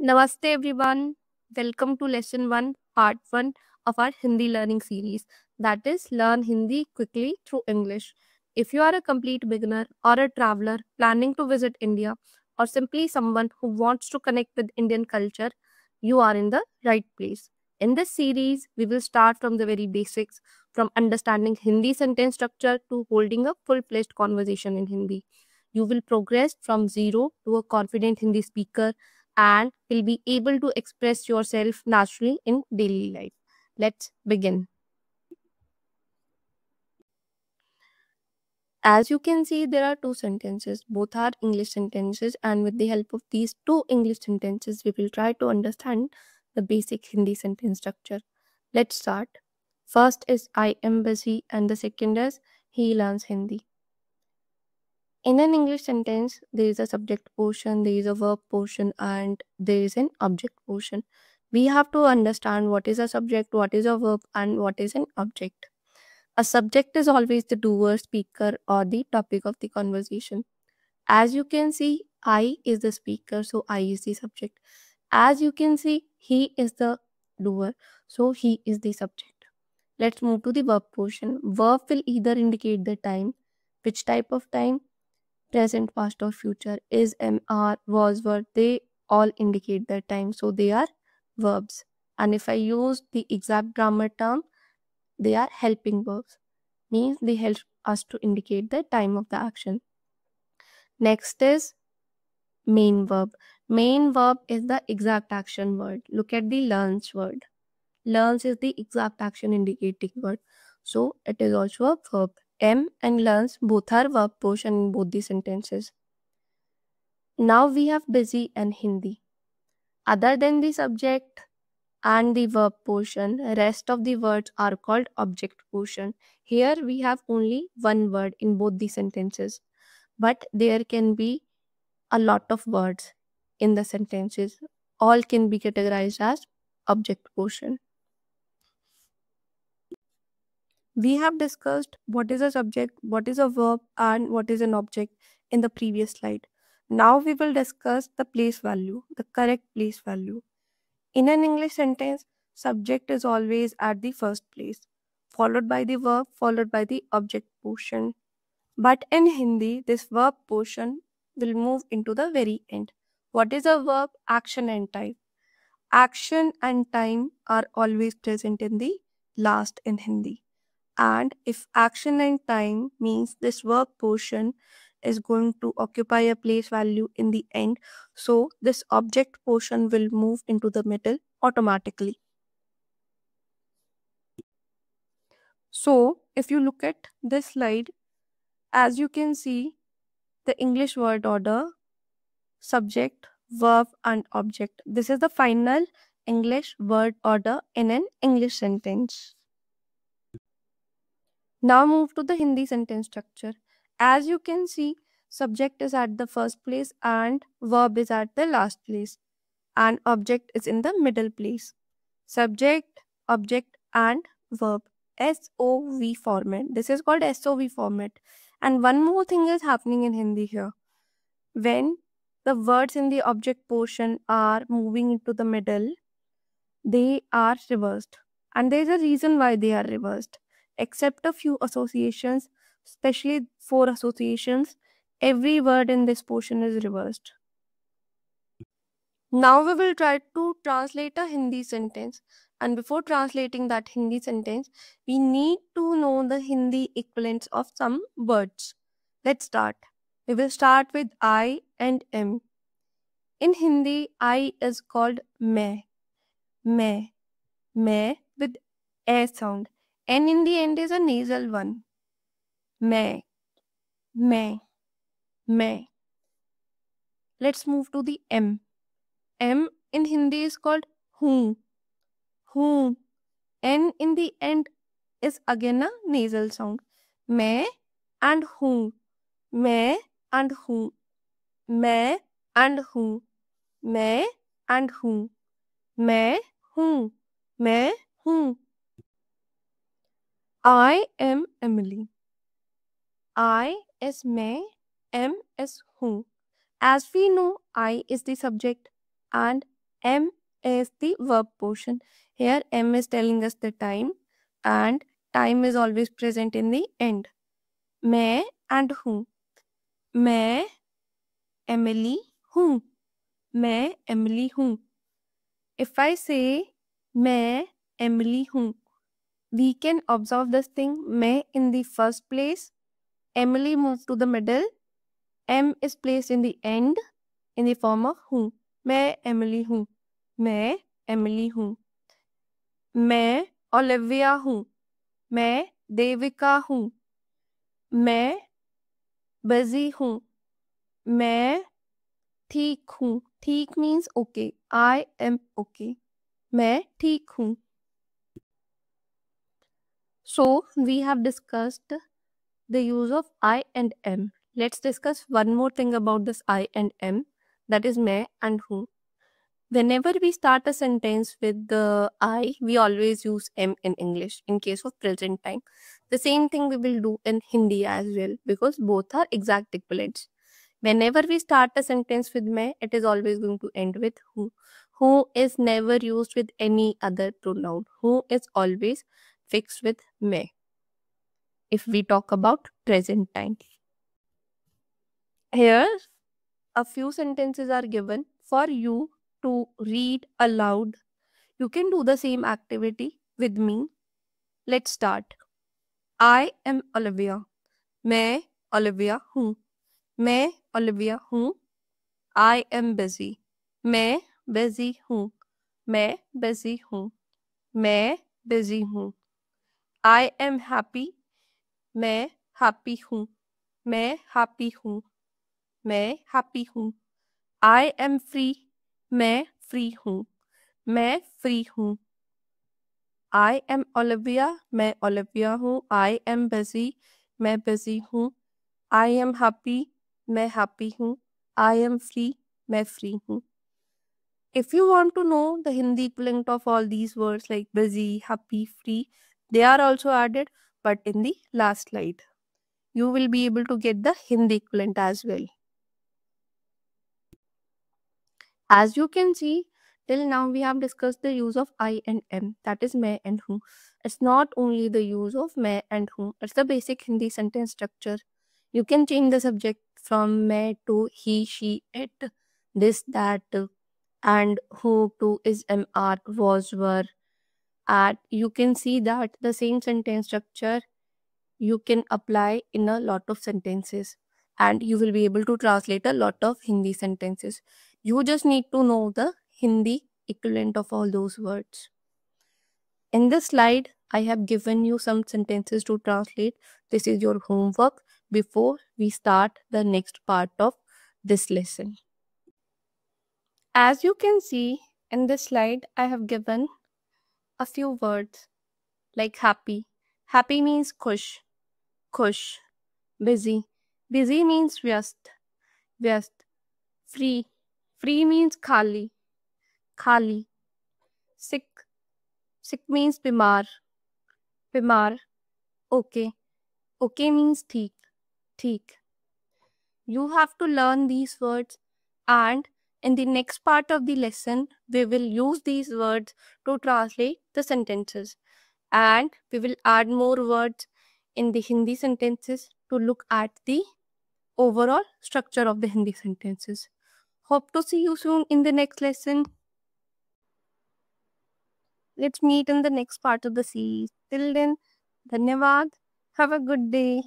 Namaste everyone. Welcome to lesson 1, part 1 of our Hindi learning series, that is Learn Hindi Quickly Through English. If you are a complete beginner or a traveler planning to visit India or simply someone who wants to connect with Indian culture, you are in the right place. In this series, we will start from the very basics, from understanding Hindi sentence structure to holding a full-fledged conversation in Hindi. You will progress from zero to a confident Hindi speaker and will be able to express yourself naturally in daily life. Let's begin. As you can see, there are two sentences. Both are English sentences, and with the help of these two English sentences, we will try to understand the basic Hindi sentence structure. Let's start. First is I am busy, and the second is he learns Hindi. In an English sentence, there is a subject portion, there is a verb portion, and there is an object portion. We have to understand what is a subject, what is a verb, and what is an object. A subject is always the doer, speaker, or the topic of the conversation. As you can see, I is the speaker, so I is the subject. As you can see, he is the doer, so he is the subject. Let's move to the verb portion. Verb will either indicate the time, which type of time, present, past, or future, is, am, are, was, were, they all indicate their time. So they are verbs. And if I use the exact grammar term, they are helping verbs. Means they help us to indicate the time of the action. Next is main verb. Main verb is the exact action word. Look at the learns word. Learns is the exact action indicating word. So it is also a verb. Am and learns both are verb portion in both the sentences. Now we have busy and Hindi. Other than the subject and the verb portion, rest of the words are called object portion. Here we have only one word in both the sentences, but there can be a lot of words in the sentences. All can be categorized as object portion. We have discussed what is a subject, what is a verb, and what is an object in the previous slide. Now we will discuss the place value, the correct place value. In an English sentence, subject is always at the first place, followed by the verb, followed by the object portion. But in Hindi, this verb portion will move into the very end. What is a verb? Action and time. Action and time are always present in the last in Hindi. And if action and time means this verb portion is going to occupy a place value in the end, so this object portion will move into the middle automatically. So if you look at this slide, as you can see, the English word order, subject, verb, and object. This is the final English word order in an English sentence. Now move to the Hindi sentence structure. As you can see, subject is at the first place and verb is at the last place, and object is in the middle place. Subject, object, and verb. SOV format. This is called SOV format. And one more thing is happening in Hindi here. When the words in the object portion are moving into the middle, they are reversed. And there is a reason why they are reversed. Except a few associations, especially 4 associations, every word in this portion is reversed. Now we will try to translate a Hindi sentence. And before translating that Hindi sentence, we need to know the Hindi equivalents of some words. Let's start. We will start with I and M. In Hindi, I is called मैं. मैं with a sound. And in the end is a nasal one. मैं. Let's move to the M. M in Hindi is called हूँ. N in the end is again a nasal sound. मैं and हूँ. मैं and हूँ. मैं and हूँ. मैं and हूँ. मैं हूँ. मैं हूँ. I am Emily. I is मैं, M is हूँ. As we know, I is the subject and M is the verb portion. Here M is telling us the time and time is always present in the end. मैं and हूँ. मैं Emily हूँ. मैं Emily हूँ. If I say मैं Emily हूँ, we can observe this thing मैं in the first place, Emily moved to the middle, M is placed in the end in the form of हूँ. मैं Emily हूँ. मैं Emily हूँ. मैं ओलिविया हूँ. मैं देविका हूँ. मैं बिजी हूँ. मैं ठीक हूँ. ठीक means okay. I am okay. मैं ठीक हूँ. So we have discussed the use of I and am. Let's discuss one more thing about this I and am, that is मैं and who. Whenever we start a sentence with the I, we always use am in English in case of present time. The same thing we will do in Hindi as well because both are exact equivalents. Whenever we start a sentence with मैं, it is always going to end with who. Who is never used with any other pronoun. Who is always fixed with मैं. If we talk about present time. Here, a few sentences are given for you to read aloud. You can do the same activity with me. Let's start. I am Olivia. मैं Olivia हूँ. मैं Olivia हूँ. I am busy. मैं busy हूँ. मैं busy हूँ. मैं busy हूँ. I am happy. मैं happy हूँ. मैं happy हूँ. मैं happy हूँ. I am free. मैं free हूँ. मैं free हूँ. I am Olivia. मैं Olivia हूँ. I am busy. मैं busy हूँ. I am happy. मैं happy हूँ. I am free. मैं free हूँ. If you want to know the Hindi equivalent of all these words like busy, happy, free, they are also added, but in the last slide. You will be able to get the Hindi equivalent as well. As you can see, till now we have discussed the use of I and am, that is मैं and who. It's not only the use of मैं and who, it's the basic Hindi sentence structure. You can change the subject from मैं to he, she, it, this, that, and who to is, am, are, was, were. And you can see that the same sentence structure you can apply in a lot of sentences and you will be able to translate a lot of Hindi sentences. You just need to know the Hindi equivalent of all those words. In this slide, I have given you some sentences to translate. This is your homework before we start the next part of this lesson. As you can see in this slide, I have given a few words like happy. Happy means khush, khush. Busy. Busy means व्यस्त, व्यस्त. Free. Free means खाली, खाली. Sick. Sick means बीमार, बीमार. Okay. Okay means ठीक, ठीक. You have to learn these words and in the next part of the lesson, we will use these words to translate the sentences. And we will add more words in the Hindi sentences to look at the overall structure of the Hindi sentences. Hope to see you soon in the next lesson. Let's meet in the next part of the series. Till then, Dhanyavad. Have a good day.